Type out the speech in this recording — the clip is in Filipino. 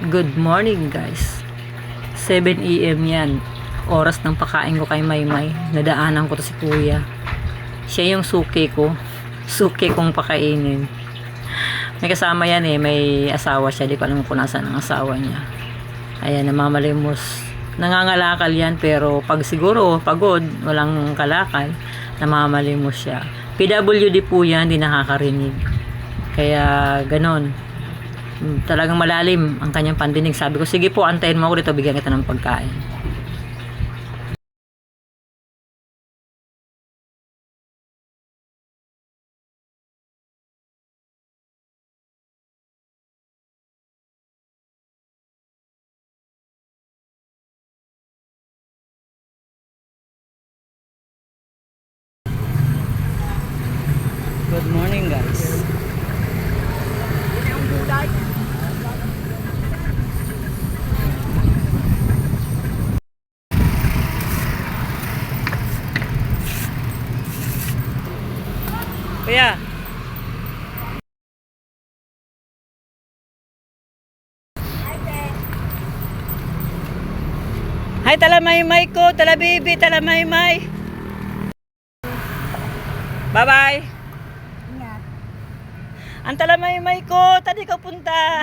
Good morning guys. 7 AM yan. Oras ng pakain ko kay Maymay. Nadaanan ko to si Kuya. Siya yung suki ko. Suki kong pakainin. May kasama yan eh. May asawa siya. Di ko alam kung nasaan ang asawa niya. Ayan, namamalimos. Nangangalakal yan pero pag siguro pagod, walang kalakal, namamalimos siya. PWD po yan, di nakakarinig. Kaya ganon. Talagang malalim ang kanyang pandinig. Sabi ko, sige po, antayin mo ako dito, bigyan kita ng pagkain. Good morning guys. Kuya. Hi, talamaymay ko, talabibi, talamaymay. Bye-bye. Ang talamaymay ko, tadi ka punta.